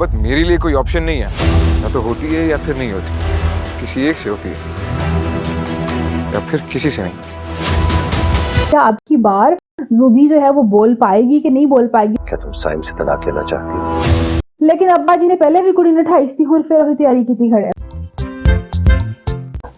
मोहब्बत मेरे लिए कोई ऑप्शन नहीं है। या तो होती है या फिर नहीं होती, किसी एक से होती है या फिर किसी से नहीं होती। क्या अब की बार ज़ुबी जो है वो बोल पाएगी कि नहीं बोल पाएगी? क्या तुम साइम से तलाक लेना चाहती हो? लेकिन अब्बा जी ने पहले भी कुड़ी ने 28 थी और फिर तैयारी की थी खड़े।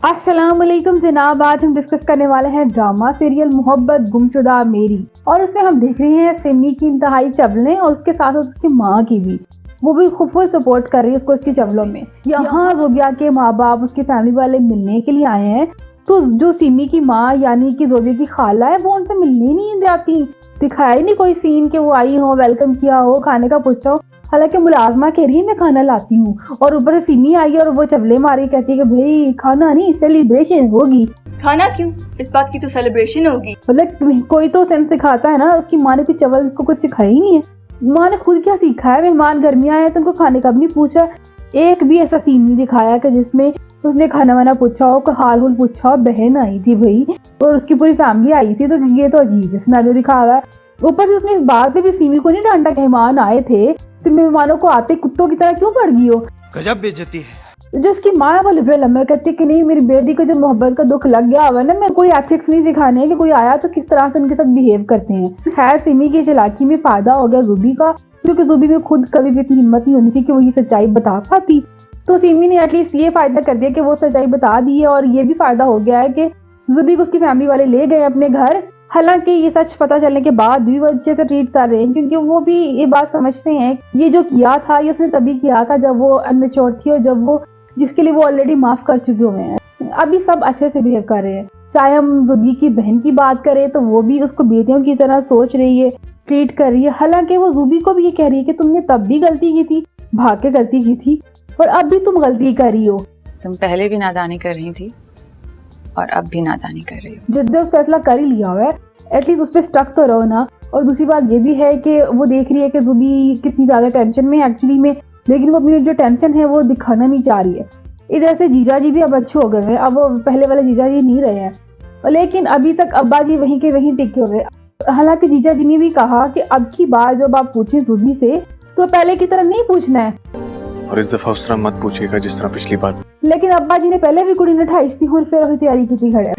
अस्सलाम वालेकुम जनाब, आज हम डिस्कस करने वाले हैं ड्रामा सीरियल मोहब्बत गुमशुदा मेरी। और उसमें हम देख रहे हैं सिमी की इंतहाई चवलें और उसके साथ उसकी माँ की भी, वो भी खूब सपोर्ट कर रही है उसको उसकी चवलों में। यहाँ ज़ोबिया के माँ बाप उसकी फैमिली वाले मिलने के लिए आए हैं, तो जो सिमी की माँ यानी कि ज़ोबिया की खाला है वो उनसे मिलने नहीं जाती। दिखाया ही नहीं कोई सीन कि वो आई हो, वेलकम किया हो, खाने का पूछा हो। हालांकि मुलाजमा कह रही है मैं खाना लाती हूँ और ऊपर से सिमी आई और वो चवले मारी, कहती है कि भाई खाना नहीं सेलिब्रेशन होगी। खाना क्यों, इस बात की तो सेलिब्रेशन होगी। मतलब कोई तो सेंस सिखाता है ना, उसकी माँ ने कुछ चवल को कुछ सिखाया ही नहीं है। माँ ने खुद क्या सीखा है, मेहमान घर में आए तो उनको खाने का भी नहीं पूछा। एक भी ऐसा सीन नहीं दिखाया कि जिसमें उसने खाना वाना पूछा हो, हाल हुल पूछा हो। बहन आई थी भाई और उसकी पूरी फैमिली आई थी, तो ये तो अजीब सिनेरियो दिखा हुआ है। ऊपर से उसने इस बात पे भी सिमी को नहीं डांटा, मेहमान आए थे तो मेहमानों को आते कुत्तों की तरह क्यों पड़ गई हो। गजब बेइज्जती है। जो उसकी माँ है वो लिबरल लम्बे कहती है कि नहीं, मेरी बेटी को जो मोहब्बत का दुख लग गया हुआ है ना, मैं कोई एथिक्स नहीं सिखाने है कि कोई आया तो किस तरह से उनके साथ बिहेव करते हैं। खैर सिमी की चालाकी में फायदा हो गया ज़ुबी का, क्योंकि ज़ुबी में खुद कभी भी इतनी हिम्मत नहीं होनी थी कि वो ये सच्चाई बता पाती। तो सिमी ने एटलीस्ट ये फायदा कर दिया कि वो सच्चाई बता दी है, और ये भी फायदा हो गया है कि ज़ुबी को उसकी फैमिली वाले ले गए अपने घर। हालांकि ये सच पता चलने के बाद भी वो अच्छे से ट्रीट कर रहे हैं, क्योंकि वो भी ये बात समझते हैं ये जो किया था ये उसने तभी किया था जब वो अनमेच्योर थी और जब वो जिसके लिए वो ऑलरेडी माफ कर चुके हुए हैं। अभी सब अच्छे से बिहेव कर रहे हैं। चाहे हम ज़ुबी की बहन की बात करें तो वो भी उसको बेटियों की तरह सोच रही है, ट्रीट कर रही है। हालांकि वो ज़ुबी को भी ये कह रही है कि तुमने तब भी गलती की थी, भाग के गलती की थी, और अब भी तुम गलती कर रही हो। तुम पहले भी नादानी कर रही थी और अब भी नादानी कर रही हो। जिद्दे उस फैसला कर ही लिया हुआ है, एटलीस्ट उस पर स्टक तो रहो ना। और दूसरी बात ये भी है कि वो देख रही है कि ज़ुबी कितनी ज्यादा टेंशन में एक्चुअली में, लेकिन वो अपनी जो टेंशन है वो दिखाना नहीं चाह रही है। इधर से जीजा जी भी अब अच्छे हो गए हैं, अब वो पहले वाले जीजा जी नहीं रहे हैं, लेकिन अभी तक अब्बा जी वहीं के वहीं टिके हुए। हालांकि जीजा जी ने भी कहा कि अब की बार जब आप पूछे ज़ुबी से तो पहले की तरह नहीं पूछना है, और इस दफा उस तरह मत पूछिएगा जिस तरह पिछली बार। लेकिन अब्बा जी ने पहले भी कुड़ी ने 28 थी और फिर तैयारी की थी खड़े।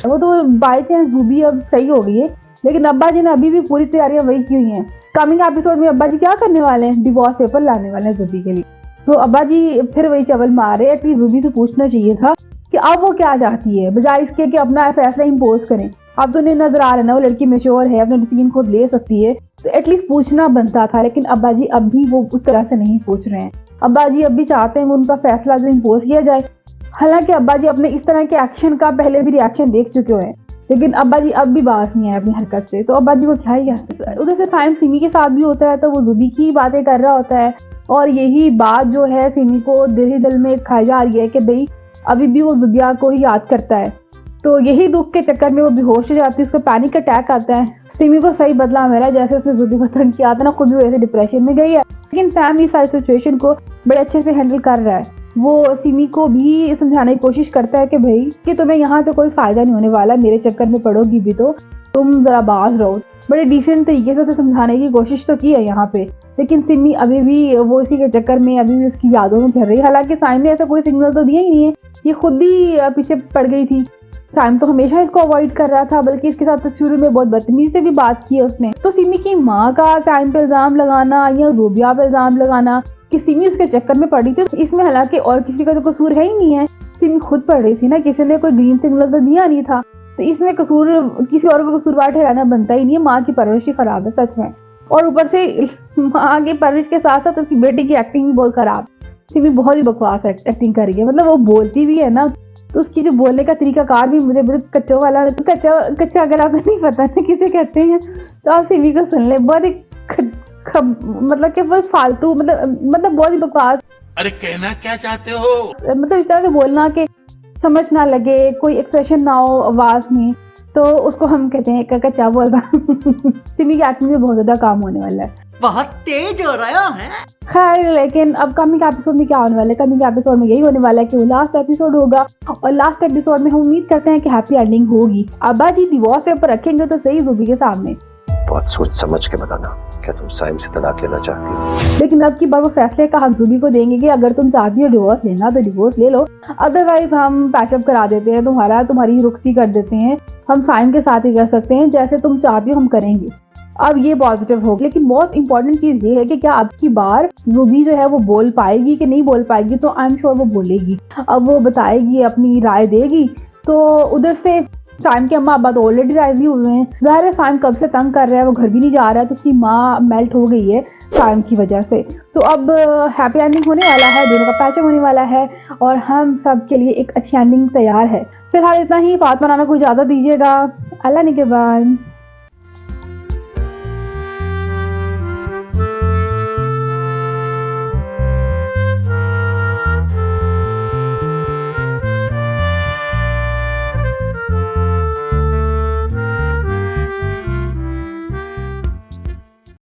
वो तो बाय चांस ज़ुबी अब सही हो गई है, लेकिन अब्बा जी ने अभी भी पूरी तैयारियां वही की हुई हैं। कमिंग एपिसोड में अब्बा जी क्या करने वाले हैं, डिवोर्स पेपर लाने वाले हैं ज़ुबी के लिए। तो अब्बा जी फिर वही चवल मार रहे हैं। एटलीस्ट ज़ुबी से पूछना चाहिए था कि अब वो क्या चाहती है, बजाय इसके कि अपना फैसला इम्पोज करें। अब तो नहीं नजर आ रहा है ना वो लड़की मैच्योर है, अपना डिसीजन खुद ले सकती है, तो एटलीस्ट पूछना बनता था। लेकिन अब्बा जी अब भी वो उस तरह से नहीं पूछ रहे हैं। अब्बा जी अब भी चाहते हैं उनका फैसला जो इम्पोज किया जाए। हालांकि अब्बा जी अपने इस तरह के एक्शन का पहले भी रिएक्शन देख चुके हैं, लेकिन अब्बा जी अब भी बाज नहीं है अपनी हरकत से, तो अब्बा जी को क्या ही कह सकते हैं। उधर से साइम सिमी के साथ भी होता है तो वो ज़ुबी की बातें कर रहा होता है, और यही बात जो है सिमी को दिल ही दिल में खाई जा रही है कि भाई अभी भी वो ज़ुबिया को ही याद करता है। तो यही दुख के चक्कर में वो बेहोश हो जाती है, उसको पैनिक अटैक आता है। सिमी को सही बदला मिला, जैसे उसने ज़ुबी को तंग किया था ना, खुद भी वैसे डिप्रेशन में गई है। लेकिन फैम इस सारी सिचुएशन को बड़े अच्छे से हैंडल कर रहा है। वो सिमी को भी समझाने की कोशिश करता है कि भाई कि तुम्हें यहाँ से कोई फायदा नहीं होने वाला, मेरे चक्कर में पड़ोगी भी तो तुम जरा बाज रहो। बड़े डिसेंट तरीके से उसे समझाने की कोशिश तो की है यहाँ पे, लेकिन सिमी अभी भी वो इसी के चक्कर में अभी भी उसकी यादों में फिर रही है। हालांकि साइम ने ऐसा कोई सिग्नल तो दिया ही नहीं है, ये खुद ही पीछे पड़ गई थी। साइम तो हमेशा इसको अवॉइड कर रहा था, बल्कि इसके साथ शुरू में बहुत बदतमीजी से भी बात की है उसने। तो सिमी की माँ का साइम पे इल्जाम लगाना या ज़ोबिया पे इल्जाम लगाना कि सिमी उसके चक्कर में पड़ी थी, तो इसमें हालांकि और किसी का तो कसूर है ही नहीं है। सिमी खुद पड़ रही थी ना, किसी ने कोई ग्रीन सिग्नल तो दिया नहीं था, तो इसमें कसूर किसी और को कसूरवार ठहराना बनता ही नहीं है। माँ की परवरिश ही खराब है सच में, और ऊपर से माँ की परवरिश के साथ साथ उसकी बेटी की एक्टिंग भी बहुत खराब। सिमी बहुत ही बकवास एक्टिंग कर रही है, मतलब वो बोलती भी है ना तो उसकी जो बोलने का तरीकाकार भी मुझे बहुत कच्चा वाला, कच्चा अगर आपको नहीं पता ना किसे कहते हैं तो आप सिमी को सुन ले। बहुत ही मतलब कि बहुत फालतू, मतलब बहुत ही बकवास। अरे कहना क्या चाहते हो? मतलब इस तरह से बोलना कि समझ ना लगे, कोई एक्सप्रेशन ना हो आवाज में, तो उसको हम कहते हैं कच्चा बोलना। सिमी की एक्टिंग में बहुत ज्यादा काम होने वाला है, बहुत तेज हो रहा है। खैर लेकिन अब कमिंग एपिसोड में क्या होने वाला है, कमिंग एपिसोड में यही होने वाला है कि वो लास्ट एपिसोड होगा, और लास्ट एपिसोड में हम उम्मीद करते हैं कि हैप्पी एंडिंग होगी। अब्बा जी डिवोर्स पेपर रखेंगे तो सही ज़ुबी के सामने। बहुत सोच समझ के बताना, क्या तुम साइम से तलाक लेना चाहती हो? लेकिन अब की बार वो फैसले का हक जूबी को देंगे कि अगर तुम चाहती हो डिवोर्स लेना तो डिवोर्स ले लो, अदरवाइज हम पैचअप करा देते हैं तुम्हारी रुखसी कर देते हैं, हम साइम के साथ ही कर सकते हैं, जैसे तुम चाहती हो हम करेंगे। अब ये पॉजिटिव होगा। लेकिन मोस्ट इंपॉर्टेंट चीज ये है कि क्या अब की बार रूबी जो है वो बोल पाएगी कि नहीं बोल पाएगी, तो आई एम श्योर वो बोलेगी। अब वो बताएगी, अपनी राय देगी, तो उधर से साइम के अम्मा अब्बा तो ऑलरेडी राजी हुए हैं। ज़ाहिर है साइम कब से तंग कर रहा है, वो घर भी नहीं जा रहा है, तो उसकी माँ मेल्ट हो गई है साइम की वजह से। तो अब हैप्पी एंडिंग होने वाला है, दोनों का पैचअप होने वाला है और हम सब के लिए एक अच्छी एंडिंग तैयार है। फिलहाल इतना ही, बात बनाना को इजाज़त दीजिएगा। अल्लाह निगहबान।